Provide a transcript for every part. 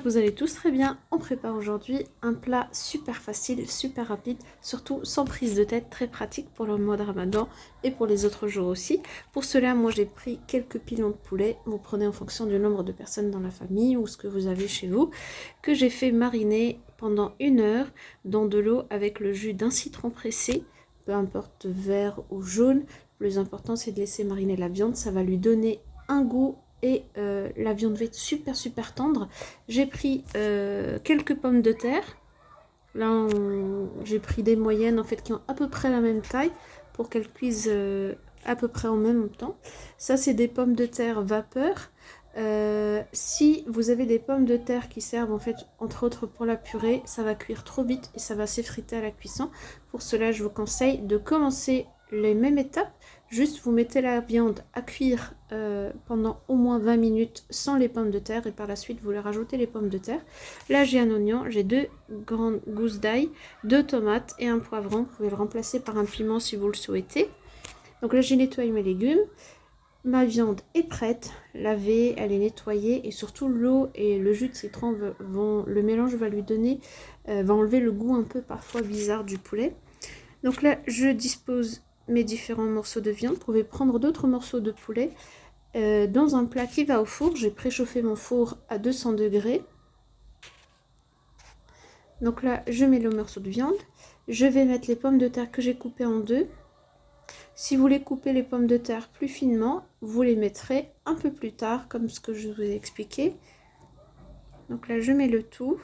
j'espère que vous allez tous très bien. On prépare aujourd'hui un plat super facile, super rapide, surtout sans prise de tête, très pratique pour le mois de Ramadan et pour les autres jours aussi. Pour cela, moi j'ai pris quelques pilons de poulet, vous prenez en fonction du nombre de personnes dans la famille ou ce que vous avez chez vous, que j'ai fait mariner pendant 1 heure dans de l'eau avec le jus d'un citron pressé, peu importe vert ou jaune. Le plus important c'est de laisser mariner la viande, ça va lui donner un goût et la viande va être super tendre. J'ai pris quelques pommes de terre. Là j'ai pris des moyennes en fait qui ont à peu près la même taille pour qu'elles cuisent à peu près en même temps. Ça c'est des pommes de terre vapeur. Si vous avez des pommes de terre qui servent en fait entre autres pour la purée, ça va cuire trop vite et ça va s'effriter à la cuisson. Pour cela je vous conseille de commencer les mêmes étapes, juste vous mettez la viande à cuire pendant au moins 20 minutes sans les pommes de terre et par la suite vous leur rajoutez les pommes de terre. Là j'ai un oignon, j'ai 2 grandes gousses d'ail, 2 tomates et un poivron. Vous pouvez le remplacer par un piment si vous le souhaitez. Donc là j'ai nettoyé mes légumes. Ma viande est prête, lavée, elle est nettoyée et surtout l'eau et le jus de citron le mélange va lui donner, va enlever le goût un peu parfois bizarre du poulet. Donc là je dispose mes différents morceaux de viande. Vous pouvez prendre d'autres morceaux de poulet dans un plat qui va au four. J'ai préchauffé mon four à 200 degrés. Donc là je mets le morceau de viande. Je vais mettre les pommes de terre que j'ai coupées en deux. Si vous voulez couper les pommes de terre plus finement, vous les mettrez un peu plus tard, comme ce que je vous ai expliqué. Donc là, je mets le tout.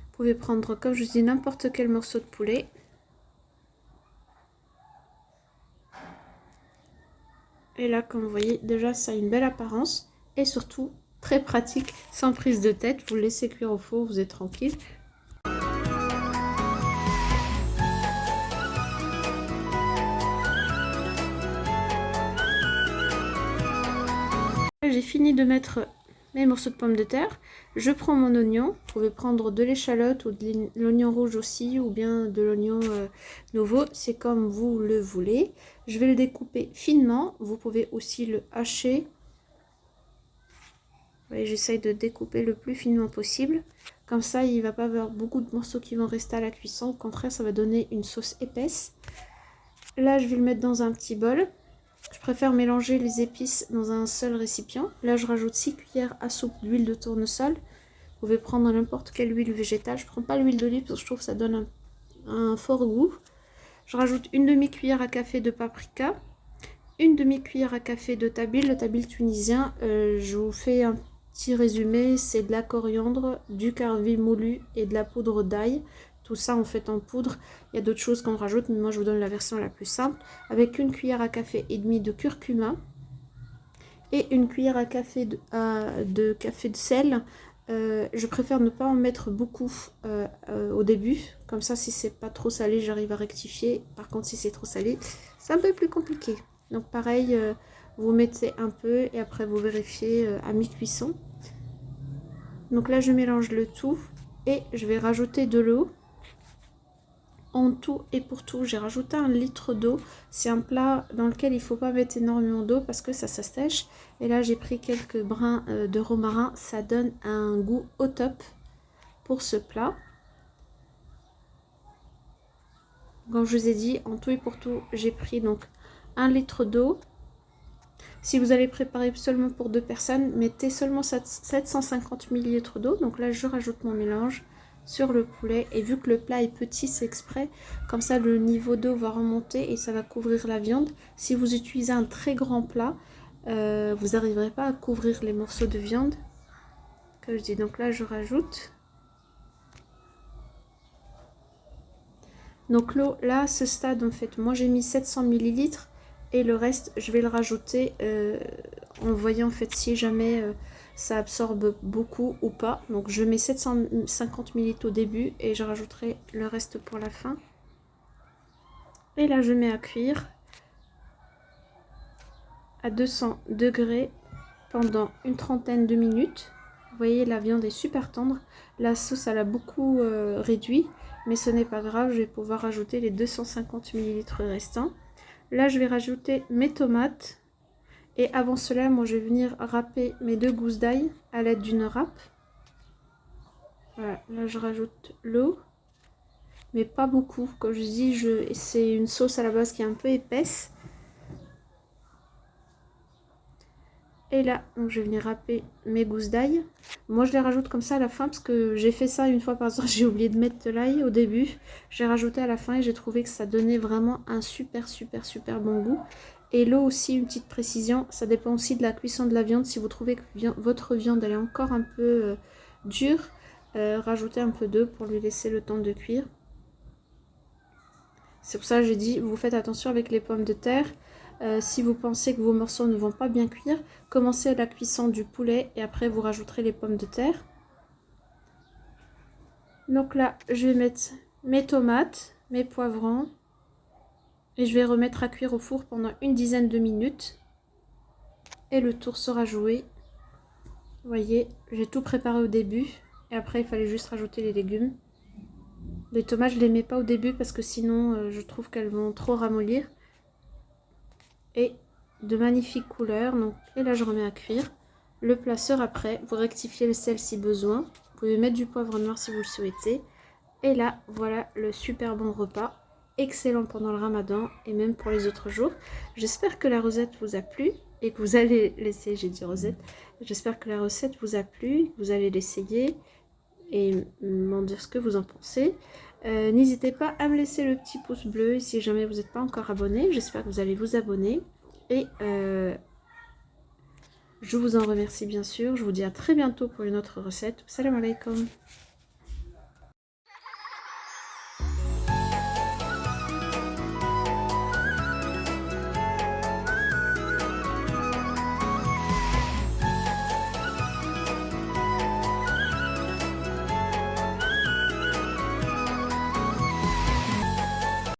Vous pouvez prendre, comme je dis, n'importe quel morceau de poulet. Et là, comme vous voyez, déjà, ça a une belle apparence. Et surtout, très pratique, sans prise de tête. Vous le laissez cuire au four, vous êtes tranquille. J'ai fini de mettre mes morceaux de pommes de terre. Je prends mon oignon. Vous pouvez prendre de l'échalote ou de l'oignon rouge aussi, ou bien de l'oignon nouveau. C'est comme vous le voulez. Je vais le découper finement. Vous pouvez aussi le hacher. J'essaye de découper le plus finement possible. Comme ça, il ne va pas avoir beaucoup de morceaux qui vont rester à la cuisson. Au contraire, ça va donner une sauce épaisse. Là, je vais le mettre dans un petit bol. Je préfère mélanger les épices dans un seul récipient. Là, je rajoute 6 cuillères à soupe d'huile de tournesol. Vous pouvez prendre n'importe quelle huile végétale. Je ne prends pas l'huile d'olive parce que je trouve que ça donne un fort goût. Je rajoute une demi-cuillère à café de paprika, une demi-cuillère à café de tabil, le tabil tunisien. Je vous fais un petit résumé. C'est de la coriandre, du carvi moulu et de la poudre d'ail. Tout ça en fait en poudre. Il y a d'autres choses qu'on rajoute, mais moi je vous donne la version la plus simple. Avec une cuillère à café et demi de curcuma et une cuillère à café de café de sel. Je préfère ne pas en mettre beaucoup au début. Comme ça, si c'est pas trop salé, j'arrive à rectifier. Par contre, si c'est trop salé, c'est un peu plus compliqué. Donc pareil, vous mettez un peu et après vous vérifiez à mi-cuisson. Donc là, je mélange le tout et je vais rajouter de l'eau. En tout et pour tout, j'ai rajouté 1 litre d'eau. C'est un plat dans lequel il ne faut pas mettre énormément d'eau parce que ça s'assèche. Et là, j'ai pris quelques brins de romarin. Ça donne un goût au top pour ce plat. Comme je vous ai dit, en tout et pour tout, j'ai pris donc 1 litre d'eau. Si vous allez préparer seulement pour 2 personnes, mettez seulement 750 ml d'eau. Donc là, je rajoute mon mélange sur le poulet et vu que le plat est petit, c'est exprès, comme ça le niveau d'eau va remonter et ça va couvrir la viande. Si vous utilisez un très grand plat, vous n'arriverez pas à couvrir les morceaux de viande que je dis. Donc là je rajoute, donc l'eau là à ce stade en fait moi j'ai mis 700 ml et le reste je vais le rajouter en voyant en fait si jamais ça absorbe beaucoup ou pas. Donc je mets 750 ml au début et je rajouterai le reste pour la fin. Et là je mets à cuire à 200 degrés pendant une trentaine de minutes. Vous voyez, la viande est super tendre. La sauce elle a beaucoup réduit, mais ce n'est pas grave, je vais pouvoir rajouter les 250 ml restants. Là je vais rajouter mes tomates Et avant cela, moi je vais venir râper mes 2 gousses d'ail à l'aide d'une râpe. Voilà, là je rajoute l'eau. Mais pas beaucoup. Comme je dis, c'est une sauce à la base qui est un peu épaisse. Et là, donc je vais venir râper mes gousses d'ail. Moi, je les rajoute comme ça à la fin parce que j'ai fait ça une fois par exemple. J'ai oublié de mettre de l'ail au début. J'ai rajouté à la fin et j'ai trouvé que ça donnait vraiment un super bon goût. Et l'eau aussi, une petite précision, ça dépend aussi de la cuisson de la viande. Si vous trouvez que votre viande elle est encore un peu dure, rajoutez un peu d'eau pour lui laisser le temps de cuire. C'est pour ça que j'ai dit, vous faites attention avec les pommes de terre. Si vous pensez que vos morceaux ne vont pas bien cuire, commencez la cuisson du poulet et après vous rajouterez les pommes de terre. Donc là, je vais mettre mes tomates, mes poivrons et je vais remettre à cuire au four pendant une dizaine de minutes. Et le tour sera joué. Vous voyez, j'ai tout préparé au début et après il fallait juste rajouter les légumes. Les tomates, je ne les mets pas au début parce que sinon je trouve qu'elles vont trop ramollir. Et de magnifiques couleurs. Donc, et là, je remets à cuire. Le plat sera prêt. Vous rectifiez le sel si besoin. Vous pouvez mettre du poivre noir si vous le souhaitez. Et là, voilà le super bon repas. Excellent pendant le ramadan et même pour les autres jours. J'espère que la recette vous a plu et que vous allez l'essayer. J'ai dit recette. J'espère que la recette vous a plu, que vous allez l'essayer et m'en dire ce que vous en pensez. N'hésitez pas à me laisser le petit pouce bleu si jamais vous n'êtes pas encore abonné. J'espère que vous allez vous abonner. Et je vous en remercie bien sûr. Je vous dis à très bientôt pour une autre recette. Salam alaikum.